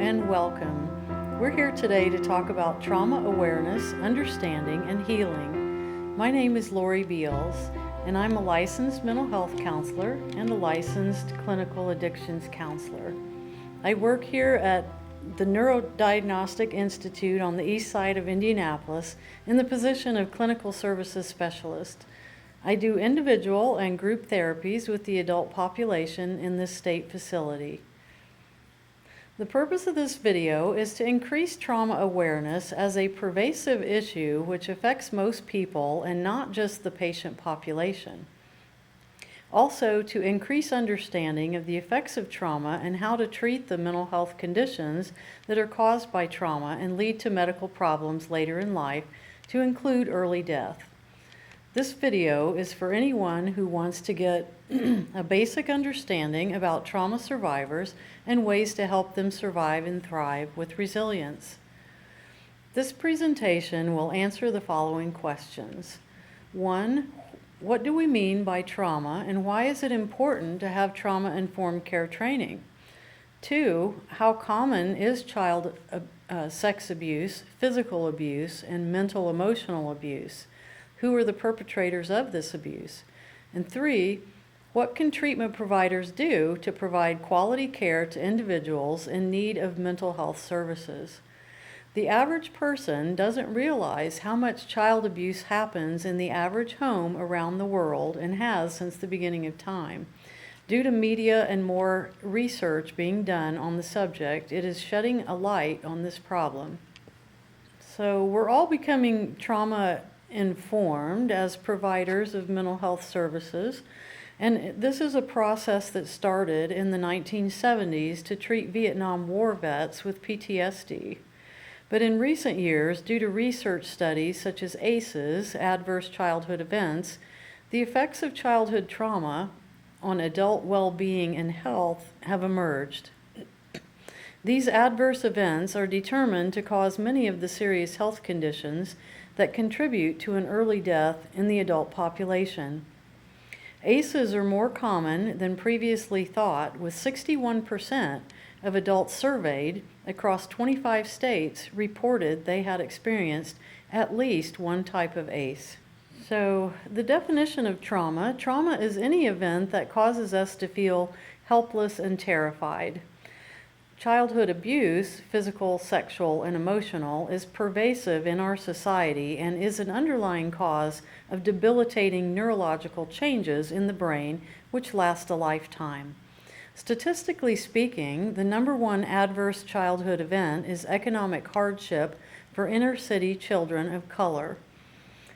and welcome. We're here today to talk about trauma awareness, understanding, and healing. My name is Lori Beals, and I'm a licensed mental health counselor and a licensed clinical addictions counselor. I work here at the NeuroDiagnostic Institute on the east side of Indianapolis in the position of clinical services specialist. I do individual and group therapies with the adult population in this state facility. The purpose of this video is to increase trauma awareness as a pervasive issue which affects most people and not just the patient population. Also, to increase understanding of the effects of trauma and how to treat the mental health conditions that are caused by trauma and lead to medical problems later in life, to include early death. This video is for anyone who wants to get a basic understanding about trauma survivors and ways to help them survive and thrive with resilience. This presentation will answer the following questions. 1, what do we mean by trauma and why is it important to have trauma-informed care training? 2, how common is child sex abuse, physical abuse, and mental emotional abuse? Who are the perpetrators of this abuse? And 3, what can treatment providers do to provide quality care to individuals in need of mental health services? The average person doesn't realize how much child abuse happens in the average home around the world and has since the beginning of time. Due to media and more research being done on the subject, it is shedding a light on this problem. So we're all becoming trauma informed as providers of mental health services, and this is a process that started in the 1970s to treat Vietnam War vets with PTSD. But in recent years, due to research studies such as ACEs, Adverse Childhood Events, the effects of childhood trauma on adult well-being and health have emerged. These adverse events are determined to cause many of the serious health conditions that contribute to an early death in the adult population. ACEs are more common than previously thought, with 61% of adults surveyed across 25 states reported they had experienced at least one type of ACE. So the definition of trauma is any event that causes us to feel helpless and terrified. Childhood abuse, physical, sexual, and emotional, is pervasive in our society and is an underlying cause of debilitating neurological changes in the brain which last a lifetime. Statistically speaking, the #1 adverse childhood event is economic hardship for inner-city children of color.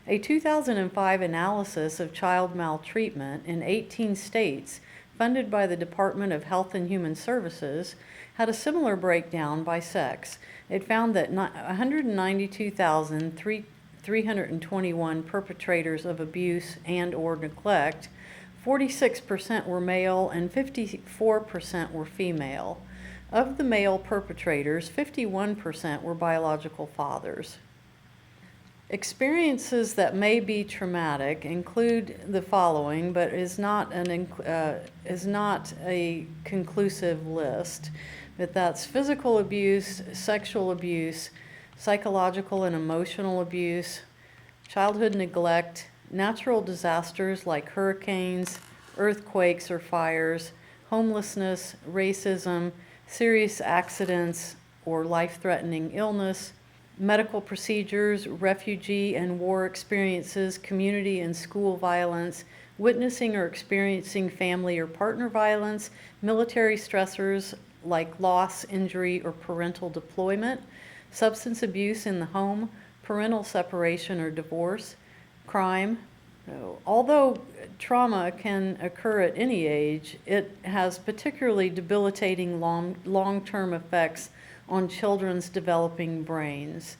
A 2005 analysis of child maltreatment in 18 states funded by the Department of Health and Human Services had a similar breakdown by sex. It found that 192,321 perpetrators of abuse and/or neglect, 46% were male and 54% were female. Of the male perpetrators, 51% were biological fathers. Experiences that may be traumatic include the following, but is not a conclusive list. But that's physical abuse, sexual abuse, psychological and emotional abuse, childhood neglect, natural disasters like hurricanes, earthquakes or fires, homelessness, racism, serious accidents or life-threatening illness, medical procedures, refugee and war experiences, community and school violence, witnessing or experiencing family or partner violence, military stressors like loss, injury, or parental deployment, substance abuse in the home, parental separation or divorce, crime. Although trauma can occur at any age, it has particularly debilitating long-term effects on children's developing brains.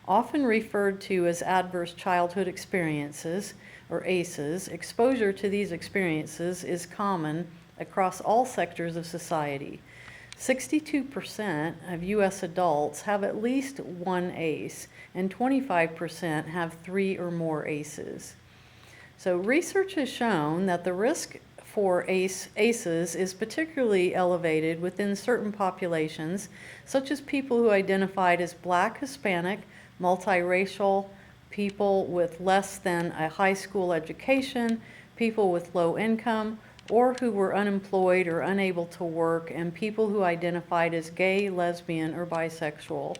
Often referred to as adverse childhood experiences, or ACEs, exposure to these experiences is common across all sectors of society. 62% of U.S. adults have at least one ACE, and 25% have 3 or more ACEs. So research has shown that the risk for ACEs is particularly elevated within certain populations, such as people who identified as Black, Hispanic, multiracial, people with less than a high school education, people with low income, or who were unemployed or unable to work, and people who identified as gay, lesbian, or bisexual.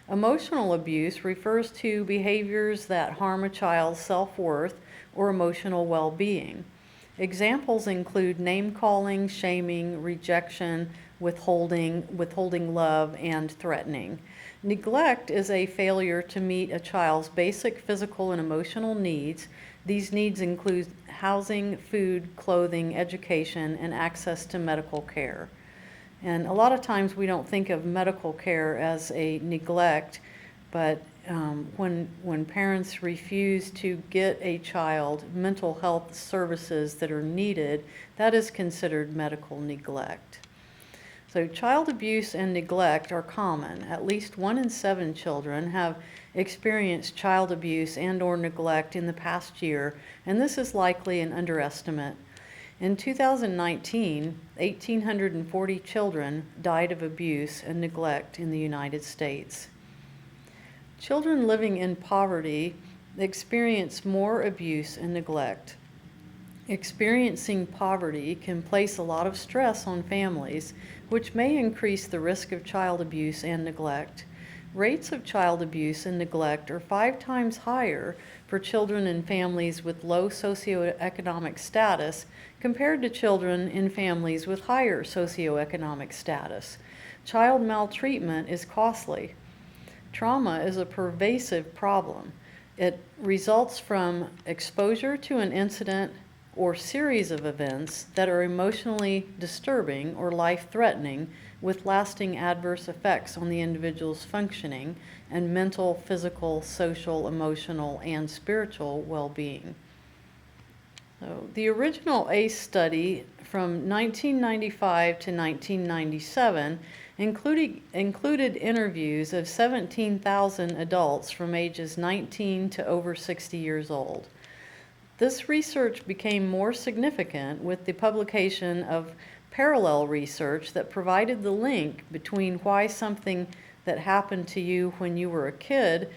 Emotional abuse refers to behaviors that harm a child's self-worth or emotional well-being. Examples include name-calling, shaming, rejection, withholding love, and threatening. Neglect is a failure to meet a child's basic physical and emotional needs. These needs include housing, food, clothing, education, and access to medical care. And a lot of times we don't think of medical care as a neglect, but when parents refuse to get a child mental health services that are needed, that is considered medical neglect. So child abuse and neglect are common. At least 1 in 7 children have experienced child abuse and/or neglect in the past year, and this is likely an underestimate. In 2019, 1,840 children died of abuse and neglect in the United States. Children living in poverty experience more abuse and neglect. Experiencing poverty can place a lot of stress on families, which may increase the risk of child abuse and neglect. Rates of child abuse and neglect are 5 times higher for children in families with low socioeconomic status compared to children in families with higher socioeconomic status. Child maltreatment is costly. Trauma is a pervasive problem. It results from exposure to an incident or series of events that are emotionally disturbing or life-threatening with lasting adverse effects on the individual's functioning and mental, physical, social, emotional, and spiritual well-being. So, the original ACE study from 1995 to 1997 included interviews of 17,000 adults from ages 19 to over 60 years old. This research became more significant with the publication of parallel research that provided the link between why something that happened to you when you were a kid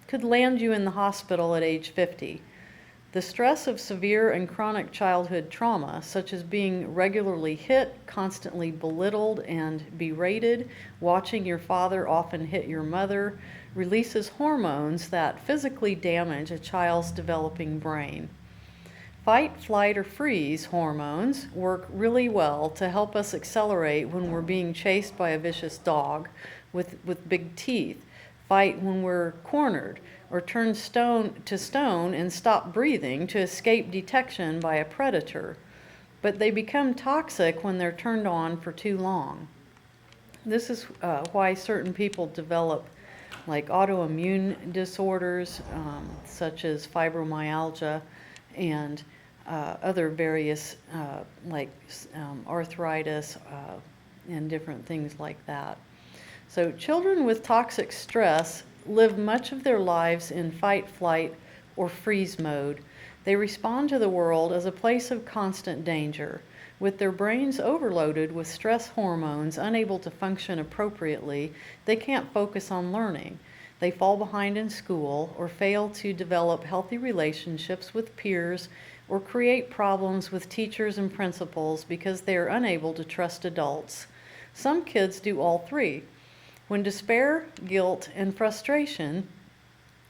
could land you in the hospital at age 50. The stress of severe and chronic childhood trauma, such as being regularly hit, constantly belittled and berated, watching your father often hit your mother, releases hormones that physically damage a child's developing brain. Fight, flight, or freeze hormones work really well to help us accelerate when we're being chased by a vicious dog with big teeth, fight when we're cornered, or turn stone to stone and stop breathing to escape detection by a predator. But they become toxic when they're turned on for too long. This is why certain people develop like autoimmune disorders such as fibromyalgia and other various arthritis and different things like that. So children with toxic stress live much of their lives in fight, flight, or freeze mode. They respond to the world as a place of constant danger. With their brains overloaded with stress hormones, unable to function appropriately, they can't focus on learning. They fall behind in school or fail to develop healthy relationships with peers or create problems with teachers and principals because they are unable to trust adults. Some kids do all three. When despair, guilt, and frustration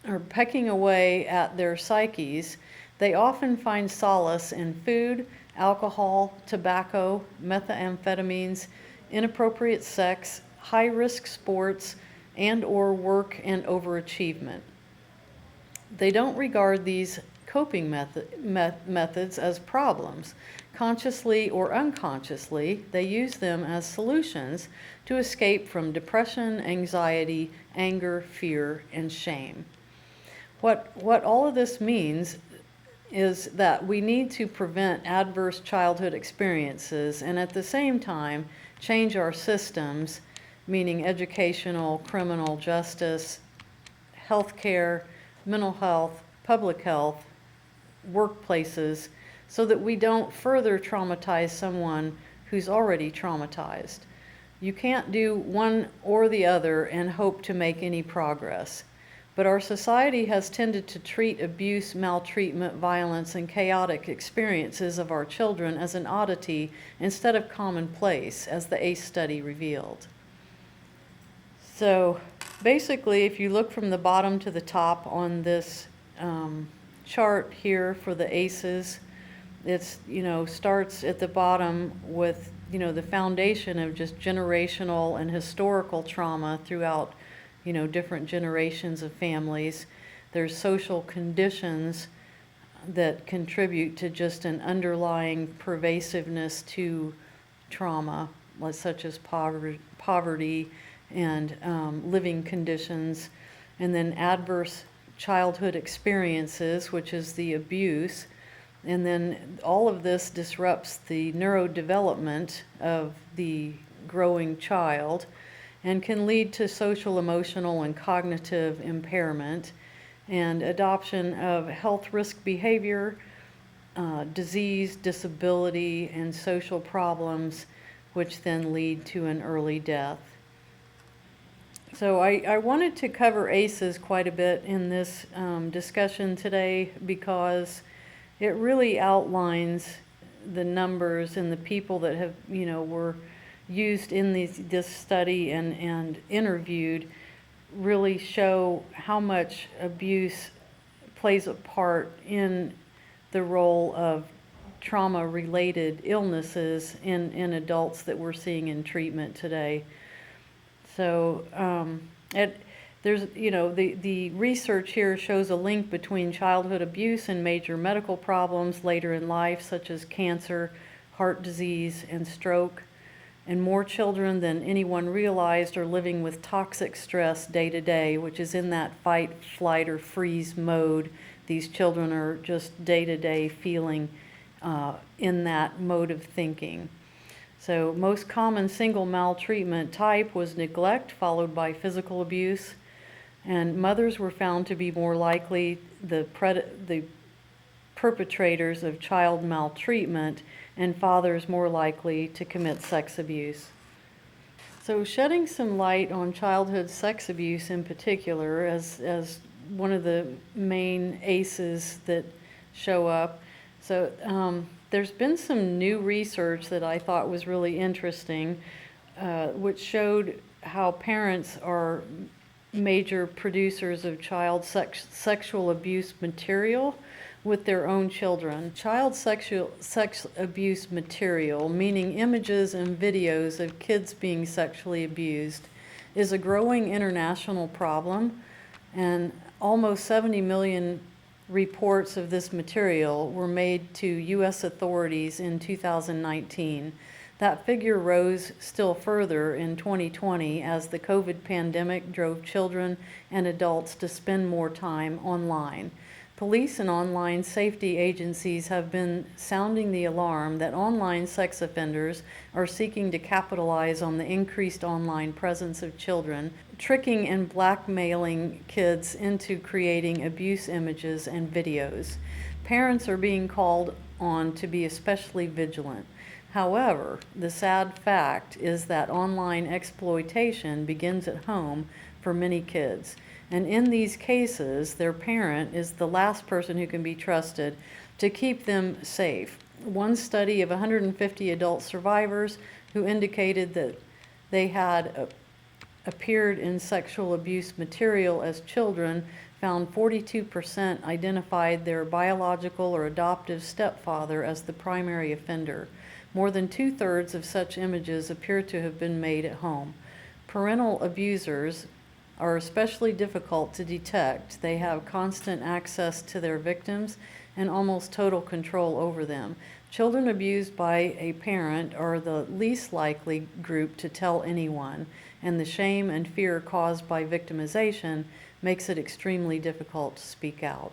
are pecking away at their psyches, they often find solace in food, alcohol, tobacco, methamphetamines, inappropriate sex, high-risk sports, and/or work and overachievement. They don't regard these coping methods as problems. Consciously or unconsciously, they use them as solutions to escape from depression, anxiety, anger, fear, and shame. What all of this means is that we need to prevent adverse childhood experiences and at the same time change our systems, meaning educational, criminal justice, healthcare, mental health, public health, workplaces, so that we don't further traumatize someone who's already traumatized. You can't do one or the other and hope to make any progress. But our society has tended to treat abuse, maltreatment, violence, and chaotic experiences of our children as an oddity instead of commonplace, as the ACE study revealed. So basically, if you look from the bottom to the top on this chart here for the ACEs, it's, starts at the bottom with, the foundation of just generational and historical trauma throughout different generations of families. There's social conditions that contribute to just an underlying pervasiveness to trauma, such as poverty and living conditions, and then adverse childhood experiences, which is the abuse. And then all of this disrupts the neurodevelopment of the growing child and can lead to social, emotional, and cognitive impairment and adoption of health risk behavior, disease, disability, and social problems, which then lead to an early death. So I wanted to cover ACEs quite a bit in this discussion today because it really outlines the numbers and the people that have, were used in this study and interviewed really show how much abuse plays a part in the role of trauma-related illnesses in adults that we're seeing in treatment today. So there's, the research here shows a link between childhood abuse and major medical problems later in life, such as cancer, heart disease, and stroke. And more children than anyone realized are living with toxic stress day to day, which is in that fight, flight, or freeze mode. These children are just day to day feeling in that mode of thinking. So most common single maltreatment type was neglect, followed by physical abuse. And mothers were found to be more likely the perpetrators of child maltreatment, and fathers more likely to commit sex abuse. So shedding some light on childhood sex abuse in particular as one of the main ACEs that show up. So there's been some new research that I thought was really interesting, which showed how parents are major producers of child sexual abuse material with their own children. Child sex abuse material, meaning images and videos of kids being sexually abused, is a growing international problem, and almost 70 million reports of this material were made to U.S. authorities in 2019. That figure rose still further in 2020 as the COVID pandemic drove children and adults to spend more time online. Police and online safety agencies have been sounding the alarm that online sex offenders are seeking to capitalize on the increased online presence of children, tricking and blackmailing kids into creating abuse images and videos. Parents are being called on to be especially vigilant. However, the sad fact is that online exploitation begins at home for many kids. And in these cases, their parent is the last person who can be trusted to keep them safe. One study of 150 adult survivors who indicated that they had appeared in sexual abuse material as children found 42% identified their biological or adoptive stepfather as the primary offender. More than 2/3 of such images appear to have been made at home. Parental abusers are especially difficult to detect. They have constant access to their victims and almost total control over them. Children abused by a parent are the least likely group to tell anyone, and the shame and fear caused by victimization makes it extremely difficult to speak out.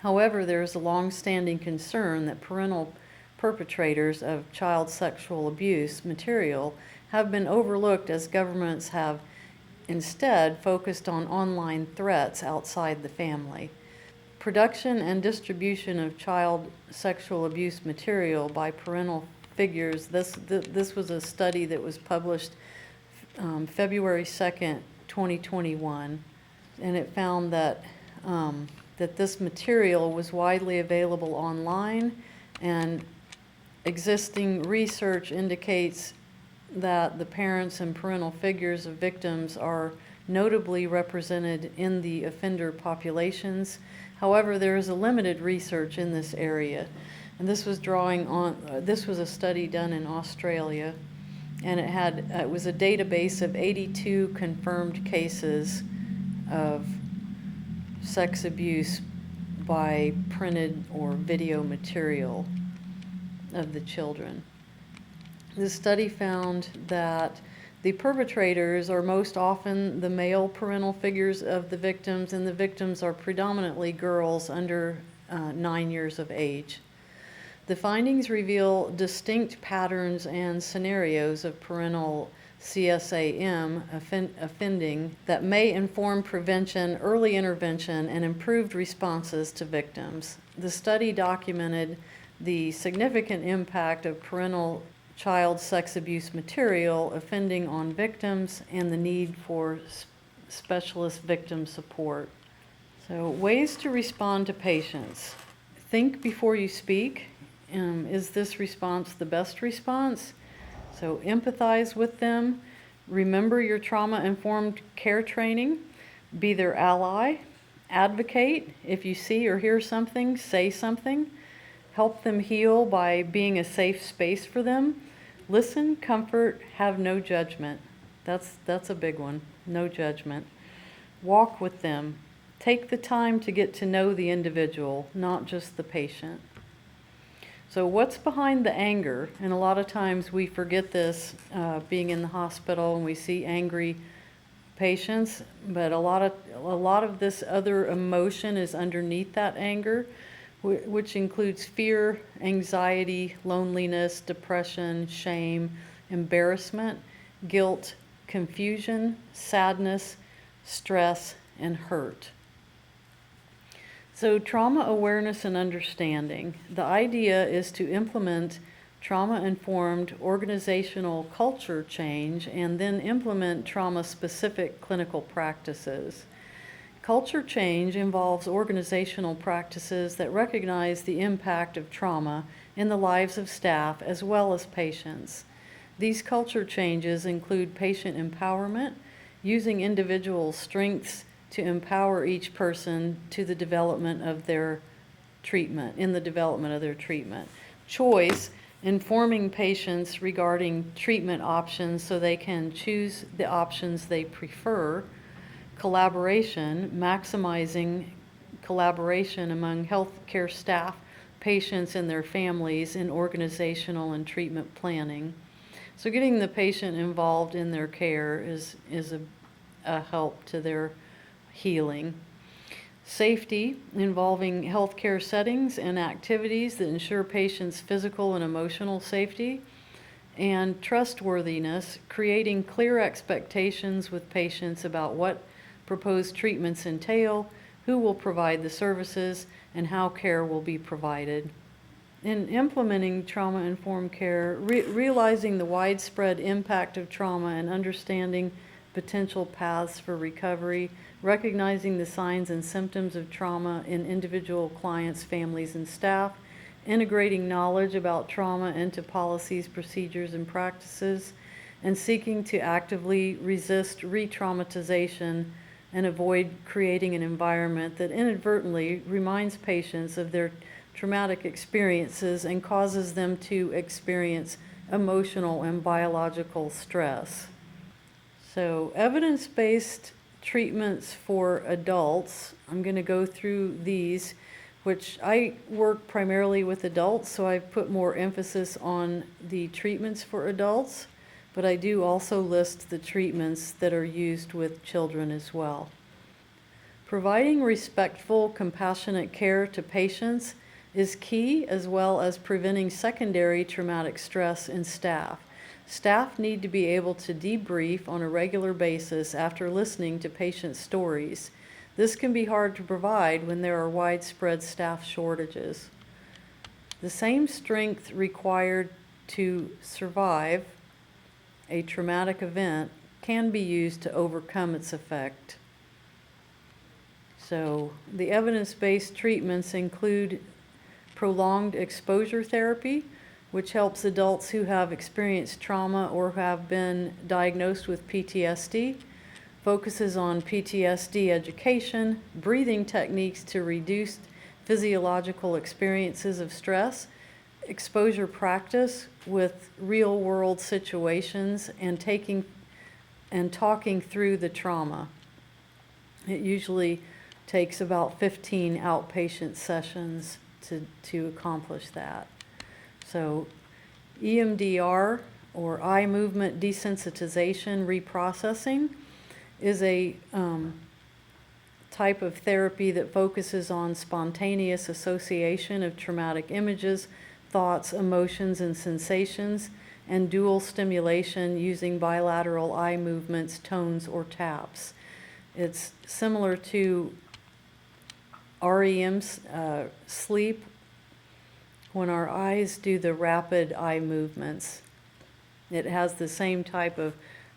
However, there is a long-standing concern that parental perpetrators of child sexual abuse material have been overlooked as governments have instead focused on online threats outside the family. production and distribution of child sexual abuse material by parental figures. This was a study that was published February 2nd, 2021, and it found that that this material was widely available online, and existing research indicates that the parents and parental figures of victims are notably represented in the offender populations. However, there is a limited research in this area, and this was a study done in Australia, and it was a database of 82 confirmed cases of sex abuse by printed or video material of the children. The study found that the perpetrators are most often the male parental figures of the victims, and the victims are predominantly girls under 9 years of age. The findings reveal distinct patterns and scenarios of parental CSAM offending that may inform prevention, early intervention, and improved responses to victims. The study documented the significant impact of parental child sex abuse material offending on victims and the need for specialist victim support. So, ways to respond to patients. Think before you speak. Is this response the best response? So empathize with them. Remember your trauma-informed care training. Be their ally. Advocate. If you see or hear something, say something. Help them heal by being a safe space for them. Listen, comfort, have no judgment. That's a big one. No judgment. Walk with them. Take the time to get to know the individual, not just the patient. So what's behind the anger? And a lot of times we forget this being in the hospital and we see angry patients, but a lot of this other emotion is underneath that anger, which includes fear, anxiety, loneliness, depression, shame, embarrassment, guilt, confusion, sadness, stress, and hurt. So trauma awareness and understanding. The idea is to implement trauma-informed organizational culture change and then implement trauma-specific clinical practices. Culture change involves organizational practices that recognize the impact of trauma in the lives of staff as well as patients. These culture changes include patient empowerment, using individual strengths to empower each person to the development of their treatment, Choice, informing patients regarding treatment options so they can choose the options they prefer. Collaboration, maximizing collaboration among healthcare staff, patients, and their families in organizational and treatment planning. So getting the patient involved in their care is a help to their healing. Safety, involving healthcare settings and activities that ensure patients' physical and emotional safety. And trustworthiness, creating clear expectations with patients about what proposed treatments entail, who will provide the services, and how care will be provided. In implementing trauma-informed care, realizing the widespread impact of trauma and understanding potential paths for recovery, recognizing the signs and symptoms of trauma in individual clients, families, and staff, integrating knowledge about trauma into policies, procedures, and practices, and seeking to actively resist re-traumatization and avoid creating an environment that inadvertently reminds patients of their traumatic experiences and causes them to experience emotional and biological stress. So, evidence-based treatments for adults, I'm going to go through these, which I work primarily with adults, so I've put more emphasis on the treatments for adults, but I do also list the treatments that are used with children as well. Providing respectful, compassionate care to patients is key, as well as preventing secondary traumatic stress in staff. Staff need to be able to debrief on a regular basis after listening to patient stories. This can be hard to provide when there are widespread staff shortages. The same strength required to survive a traumatic event can be used to overcome its effect. So the evidence-based treatments include prolonged exposure therapy, which helps adults who have experienced trauma or have been diagnosed with PTSD, focuses on PTSD education, breathing techniques to reduce physiological experiences of stress, exposure practice with real-world situations, and talking through the trauma. It usually takes about 15 outpatient sessions to accomplish that. So EMDR, or eye movement desensitization reprocessing, is a type of therapy that focuses on spontaneous association of traumatic images, thoughts, emotions, and sensations, and dual stimulation using bilateral eye movements, tones, or taps. It's similar to REM sleep, when our eyes do the rapid eye movements. It has the same type of,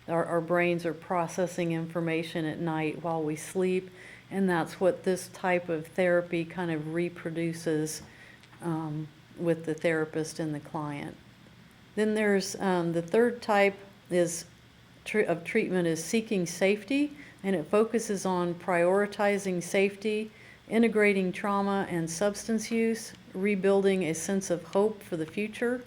our brains are processing information at night while we sleep, and that's what this type of therapy kind of reproduces with the therapist and the client. Then there's the third type of treatment is seeking safety, and it focuses on prioritizing safety, integrating trauma and substance use, rebuilding a sense of hope for the future,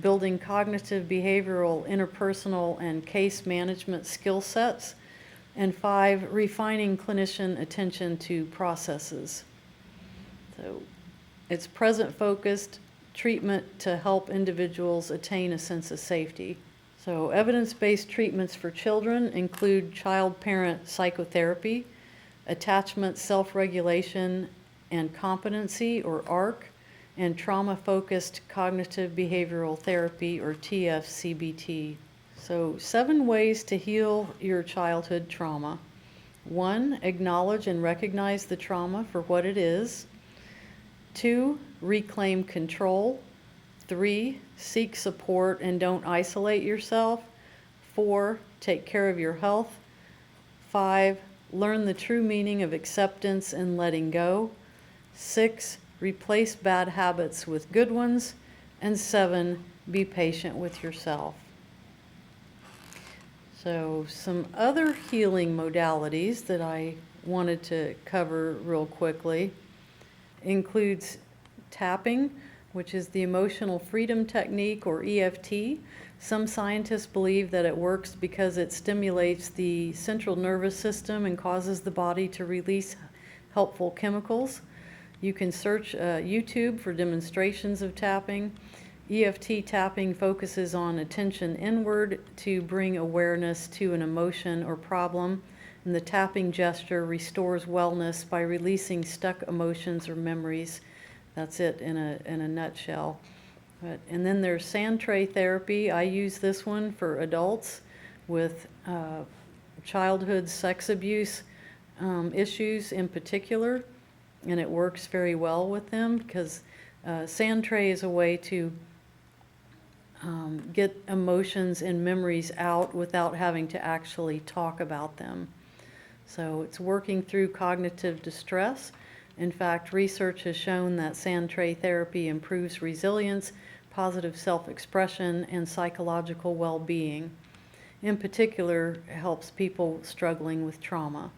building cognitive, behavioral, interpersonal, and case management skill sets, and 5, refining clinician attention to processes. So it's present-focused treatment to help individuals attain a sense of safety. So evidence-based treatments for children include child-parent psychotherapy, attachment, self-regulation, and competency, or ARC, and trauma-focused cognitive behavioral therapy, or TFCBT. So 7 ways to heal your childhood trauma. 1, acknowledge and recognize the trauma for what it is. 2, reclaim control. 3, seek support and don't isolate yourself. 4, take care of your health. 5, learn the true meaning of acceptance and letting go. 6, replace bad habits with good ones. And 7, be patient with yourself. So some other healing modalities that I wanted to cover real quickly includes tapping, which is the emotional freedom technique, or EFT. Some scientists believe that it works because it stimulates the central nervous system and causes the body to release helpful chemicals. You can search YouTube for demonstrations of tapping. EFT tapping focuses on attention inward to bring awareness to an emotion or problem, and the tapping gesture restores wellness by releasing stuck emotions or memories. That's it in a nutshell. And then there's Sandtray Therapy. I use this one for adults with childhood sex abuse issues in particular, and it works very well with them because Sandtray is a way to get emotions and memories out without having to actually talk about them. So it's working through cognitive distress. In fact, research has shown that Sandtray therapy improves resilience, positive self-expression, and psychological well-being. In particular, it helps people struggling with trauma,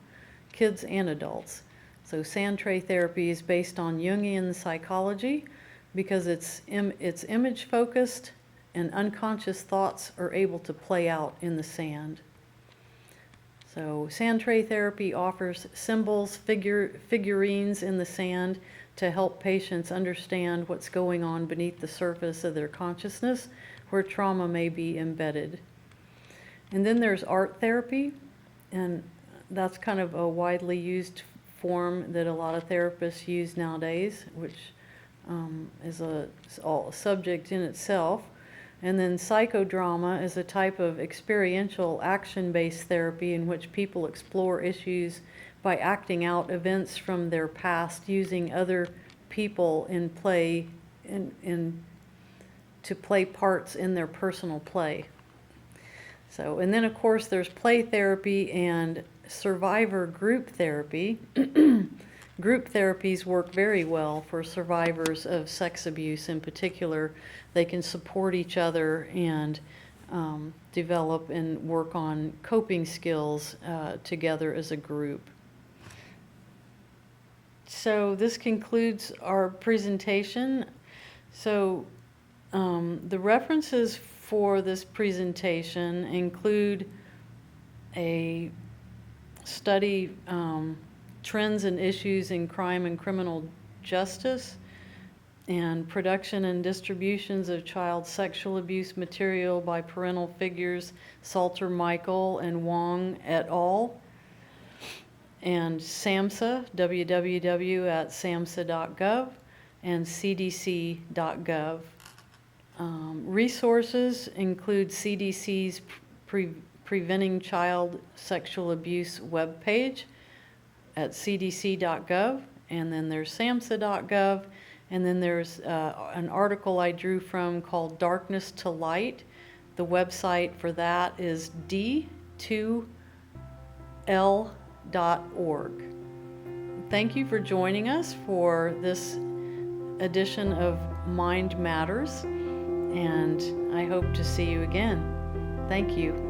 kids and adults. So Sandtray therapy is based on Jungian psychology because it's image-focused, and unconscious thoughts are able to play out in the sand. So Sandtray Therapy offers symbols, figurines in the sand to help patients understand what's going on beneath the surface of their consciousness where trauma may be embedded. And then there's art therapy, and that's kind of a widely used form that a lot of therapists use nowadays, which is a subject in itself. And then psychodrama is a type of experiential action-based therapy in which people explore issues by acting out events from their past, using other people in play, to play parts in their personal play. So, and then of course there's play therapy and survivor group therapy. Group therapies work very well for survivors of sex abuse in particular. They can support each other and develop and work on coping skills together as a group. So this concludes our presentation. So the references for this presentation include a study, Trends and Issues in Crime and Criminal Justice, and Production and Distributions of Child Sexual Abuse Material by Parental Figures, Salter, Michael, and Wong et al., and SAMHSA, www.samhsa.gov, and cdc.gov. Resources include CDC's Preventing Child Sexual Abuse webpage at cdc.gov, and then there's samhsa.gov, and then there's an article I drew from called Darkness to Light. The website for that is d2l.org. Thank you for joining us for this edition of Mind Matters, and I hope to see you again. Thank you.